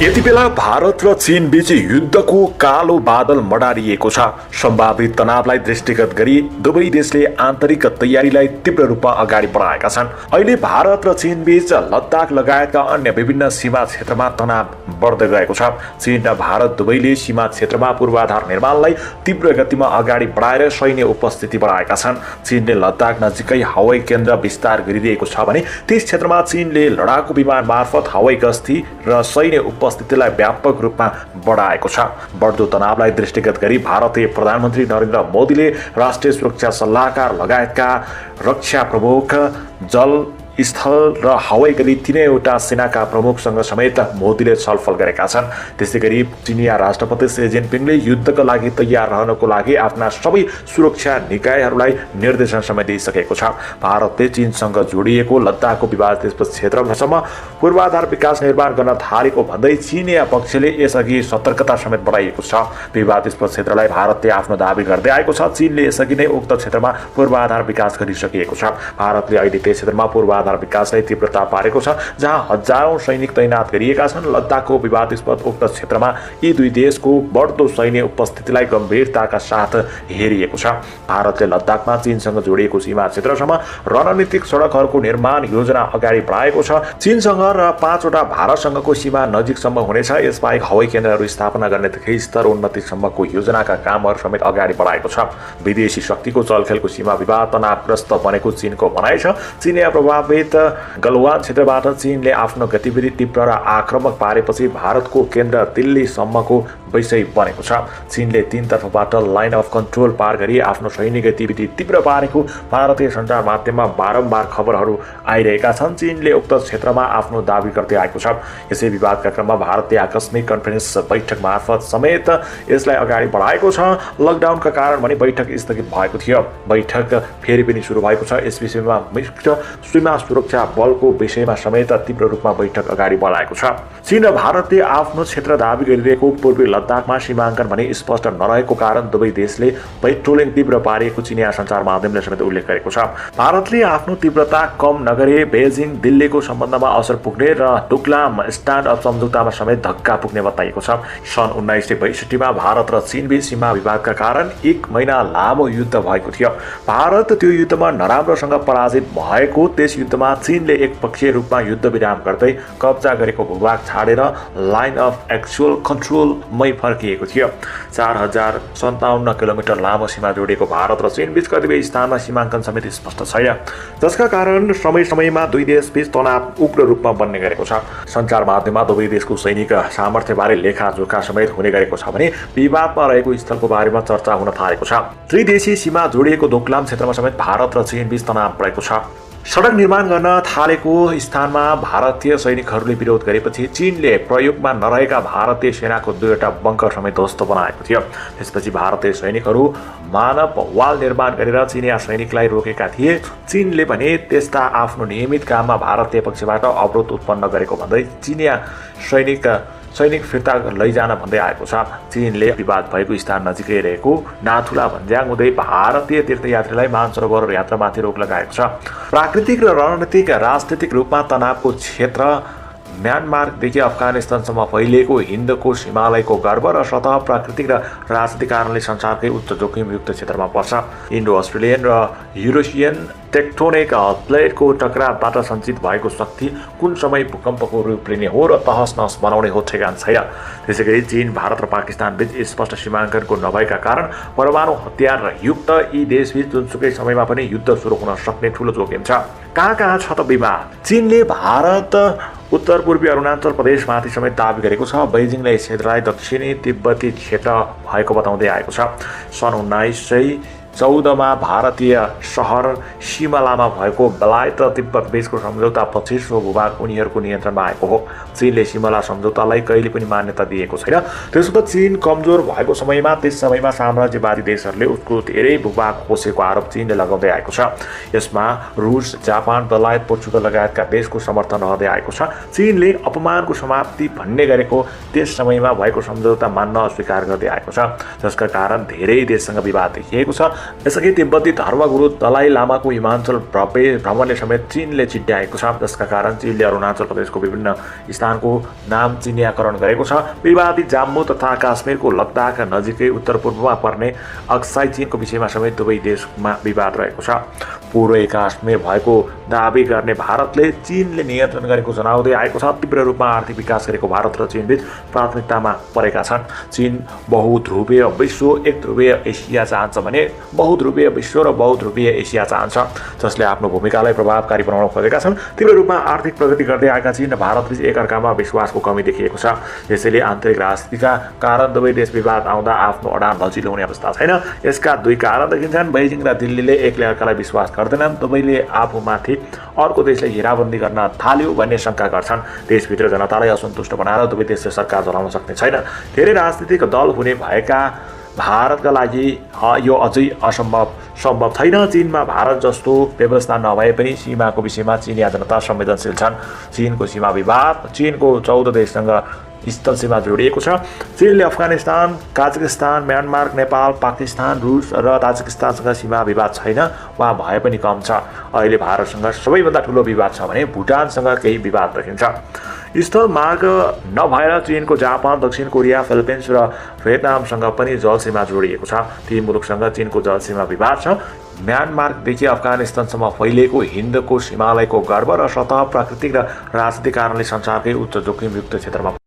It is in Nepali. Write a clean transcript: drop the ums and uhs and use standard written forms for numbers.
यतिबेला भारत र चीन बीच युद्धको कालो बादल मडारिएको छ। सम्भावित तनावलाई दृष्टिगत गरी दुवै देशले आन्तरिक तयारीलाई तीव्र रूपमा अगाडि बढाएका छन्। अहिले भारत र चीन बीच लद्दाख लगायतका अन्य विभिन्न सीमा क्षेत्रमा तनाव बढ्दै गएको छ। चीन र भारत दुवैले सीमा क्षेत्रमा पूर्वाधार निर्माणलाई तीव्र गतिमा अगाडि बढाएर सैन्य उपस्थिति बढाएका छन्। चीनले लद्दाख नजिकै हवाई केन्द्र विस्तार गरिदिएको छ भने त्यस क्षेत्रमा चीनले लडाकु विमान मार्फत हवाई गस्ती र सैन्य उपस्थितिलाई व्यापक रूपमा बढाएको छ। बढ्दो तनावलाई दृष्टिगत गरी भारतीय प्रधानमन्त्री नरेन्द्र मोदीले राष्ट्रिय सुरक्षा सल्लाहकार लगायतका रक्षा प्रमुख, जल, स्थल र हवाई गरी तीनैवटा सेनाका प्रमुखसँग समेत मोदीले छलफल गरेका छन्। त्यसै गरी चिनिया राष्ट्रपति सी जिनपिङले युद्धका लागि तयार रहनको लागि आफ्ना सबै सुरक्षा निकायहरूलाई निर्देशन समेत दिइसकेको छ। भारतले चीनसँग जोडिएको लद्दाखको विवादित क्षेत्रसम्म पूर्वाधार विकास निर्माण गर्न थालेको भन्दै चिनिया पक्षले यसअघि सतर्कता समेत बढाइएको छ। विवादित क्षेत्रलाई भारतले आफ्नो दाबी गर्दै आएको छ। चीनले यसअघि नै उक्त क्षेत्रमा पूर्वाधार विकास गरिसकेको छ। भारतले अहिले त्यस क्षेत्रमा पूर्वाधार विकासलाई तीव्रता पारेको छ, जहाँ हजारौं सैनिक तैनात गरिएका छन्। लद्दाखको विवादित उक्त क्षेत्रमा यी दुई देशको बढ्दो सैन्य उपस्थितिलाई गम्भीरताका साथ हेरिएको छ। भारतले लद्दाखमा चीनसँग जोडिएको सीमा क्षेत्रसम्म रणनीतिक सडकहरूको निर्माण योजना अगाडि बढाएको छ। चीनसँग र 5वटा भारतसँगको सीमा नजिकसम्म हुनेछ। यसबाहेक हवाई केन्द्रहरू स्थापना गर्नेदेखि स्तर उन्नतिसम्मको योजनाका कामहरू समेत अगाडि बढाएको छ। विदेशी शक्तिको चलखेलको सीमा विवाद तनावग्रस्त बनेको चीनको भनाइ छ। चिनिया प्रभावित गलवान क्षेत्रबाट चीनले आफ्नो गतिविधि तीव्र र आक्रामक पारेपछि भारतको केन्द्र दिल्लीसम्मको विषय बनेको छ। चीनले तीनतर्फबाट लाइन अफ कन्ट्रोल पार गरी आफ्नो सैनिक गतिविधि तीव्र पारेको भारतीय सञ्चार माध्यममा बारम्बार खबरहरू आइरहेका छन्। चीनले उक्त क्षेत्रमा आफ्नो दाबी गर्दै आएको छ। यसै विवादका क्रममा भारतले आकस्मिक कन्फरेन्स बैठक मार्फत समेत यसलाई अगाडि बढाएको छ। लकडाउनका कारण भने बैठक स्थगित भएको थियो। बैठक फेरि पनि सुरु भएको छ। यस विषयमा मिश्र सीमा सुरक्षा बलको विषयमा समेत तीव्र रूपमा बैठक अगाडि बढाएको छ। चीन र भारतले आफ्नो क्षेत्र दाबी गरिरहेको पूर्वी लद्दाखमा सीमाङ्कन भने स्पष्ट नरहेको कारण दुवै देशले पेट्रोलिङ तीव्र पारिएको चिनिया सञ्चार माध्यमले समेत उल्लेख गरेको छ। भारतले आफ्नो तीव्रता कम नगरे बेजिङ दिल्लीको सम्बन्धमा असर पुग्ने र डोकलाम स्ट्यान्ड अफ सम्झौतामा समेत धक्का पुग्ने बताइएको छ। सन् 1962 भारत र चीनबीच सीमा विवादका कारण 1 महिना लामो युद्ध भएको थियो। भारत त्यो युद्धमा नराम्रोसँग पराजित भएको त्यस युद्धमा चीनले एकपक्षीय रूपमा युद्ध विराम गर्दै कब्जा गरेको भूभाग छाडेर लाइन अफ एक्चुअल कन्ट्रोलमै फर्किएको थियो। 4057 किलोमिटर लामो सीमा जोडिएको भारत र चीन बीच कतिपय स्थानमा सीमाङ्कन समेत स्पष्ट छैन, जसका कारण समय समयमा दुई देश बीच तनाव उग्र रूपमा बन्ने गरेको छ। सञ्चार माध्यममा दुवै देशको सैनिक सामर्थ्यबारे लेखाजोखा समेत हुने गरेको छ भने विवादमा रहेको स्थलको बारेमा चर्चा हुन थालेको छ। त्रिदेशीय सीमा जोडिएको डोकलाम क्षेत्रमा समेत भारत र चीन बीच तनाव बढेको छ। सडक निर्माण गर्न थालेको स्थानमा भारतीय सैनिकहरूले विरोध गरेपछि चीनले प्रयोगमा नरहेका भारतीय सेनाको 2वटा बङ्कर समेत ध्वस्त बनाएको थियो। त्यसपछि भारतीय सैनिकहरू मानव वाल निर्माण गरेर चिनिया सैनिकलाई रोकेका थिए। चीनले भने त्यस्ता आफ्नो नियमित काममा भारतीय पक्षबाट अवरोध उत्पन्न गरेको भन्दै चिनिया सैनिक फिर्ता लैजान भन्दै आएको छ। चीनले विवाद भएको स्थान नजिकै रहेको नाथुला भन्ज्याङ हुँदै भारतीय तीर्थयात्रीलाई मानसरोवर यात्रामाथि रोक लगाएको छ। प्राकृतिक र रणनीतिक राजनीतिक रूपमा तनावको क्षेत्र म्यानमारदेखि अफगानिस्तानसम्म फैलिएको हिन्दको हिमालयको गर्भ र सतह प्राकृतिक र राजनीतिक कारणले संसारकै उच्च जोखिमयुक्त क्षेत्रमा पर्छ। इन्डो अस्ट्रेलियन र युरोसियन टेक्टोनिक प्लेटको टकरावबाट सञ्चित भएको शक्ति कुन समय भूकम्पको रूप लिने हो र तहस नहस बनाउने हो ठेगान छैन। त्यसैगरी चीन, भारत र पाकिस्तान बीच स्पष्ट सीमाङ्कनको नभएका कारण परमाणु हतियार युक्त यी देशबीच जुनसुकै समयमा पनि युद्ध सुरु हुन सक्ने ठूलो जोखिम छ। कहाँ छ त विवाद? चीनले भारत उत्तर पूर्वी अरुणाचल प्रदेशमाथि समेत दाबी गरेको छ। बेजिङले यस क्षेत्रलाई दक्षिणी तिब्बती क्षेत्र भएको बताउँदै आएको छ। सन् 1914मा भारतीय सहर सिमलामा भएको बेलायत र तिब्बत बीचको सम्झौता पछि सो भूभाग उनीहरूको नियन्त्रणमा आएको हो। चीनले सिमला सम्झौतालाई कहिले पनि मान्यता दिएको छैन। त्यसो त चीन कमजोर भएको समयमा त्यस समयमा साम्राज्यवादी देशहरूले उसको धेरै भूभाग खोसेको आरोप चीनले लगाउँदै आएको छ। यसमा रुस, जापान, बेलायत, पोर्चुगल लगायतका देशको समर्थन रहँदै आएको छ। चीनले अपमानको समाप्ति भन्ने गरेको त्यस समयमा भएको सम्झौता मान्न अस्वीकार गर्दै आएको छ, जसका कारण धेरै देशसँग विवाद देखिएको छ। यसअघि तिब्बती धर्मगुरु दलाई लामाको हिमाञ्चल भ्रमणले समेत चीनले चिट्याएको छ, जसका कारण चीनले अरुणाचल प्रदेशको विभिन्न स्थानको नाम चिनियाकरण गरेको छ। विवादित जम्मू तथा काश्मीरको लद्दाख नजिकै उत्तर पूर्वमा पर्ने अक्साई चीनको विषयमा समेत दुवै देशमा विवाद रहेको छ। पूर्वी काश्मीर भएको दावी गर्ने भारतले चीनले नियन्त्रण गरेको जनाउँदै आएको छ। तीव्र रूपमा आर्थिक विकास गरेको भारत र चीनबीच प्राथमिकतामा परेका छन्। चीन बहुध्रुवीय विश्व एक ध्रुवीय एसिया चाहन्छ भने बहुध्रुवीय विश्व र बहुध्रुवीय एसिया चाहन्छ, जसले आफ्नो भूमिकालाई प्रभावकारी बनाउन खोजेका छन्। तीव्र रूपमा आर्थिक प्रगति गर्दै आएका चीन र भारतबीच एकअर्कामा विश्वासको कमी देखिएको छ। यसैले आन्तरिक राजनीतिका कारण दुवै देश विवाद आउँदा आफ्नो अडान लचिलो हुने अवस्था छैन। यसका दुई कारण देखिन्छन्। बेइजिङ र दिल्लीले एकले अर्कालाई विश्वास गर्दैनन्। दुवैले आफूमाथि अर्को देशले घेराबन्दी गर्न थाल्यो भन्ने शंका गर्छन्। देशभित्र जनतालाई असन्तुष्ट बनाएर दुवै देशले सरकार चलाउन सक्ने छैन। धेरै राजनीतिक दल हुने भएका भारतका लागि यो अझै सम्भव छैन। चीनमा भारत जस्तो व्यवस्था नभए पनि सीमाको विषयमा चीनिया जनता संवेदनशील छन्। चीनको सीमा विवाद चीनको 14 देशसँग स्थल सीमा जोडिएको छ। चीनले अफगानिस्तान, काजाकिस्तान, म्यानमार, नेपाल, पाकिस्तान, रुस र ताजिकिस्तानसँग सीमा विवाद छैन वा भए पनि कम छ। अहिले भारतसँग सबैभन्दा ठुलो विवाद छ भने भुटानसँग केही विवाद देखिन्छ। स्थल मार्ग नभएर चीनको जापान, दक्षिण कोरिया, फिलिपिन्स र भियतनामसँग पनि जलसीमा जोडिएको छ। ती मुलुकसँग चीनको जलसीमा विवाद छ। म्यानमारदेखि अफगानिस्तानसम्म फैलिएको हिन्दको हिमालयको गर्भ र सतह प्राकृतिक र राजनीतिक कारणले संसारकै उच्च जोखिमयुक्त क्षेत्रमा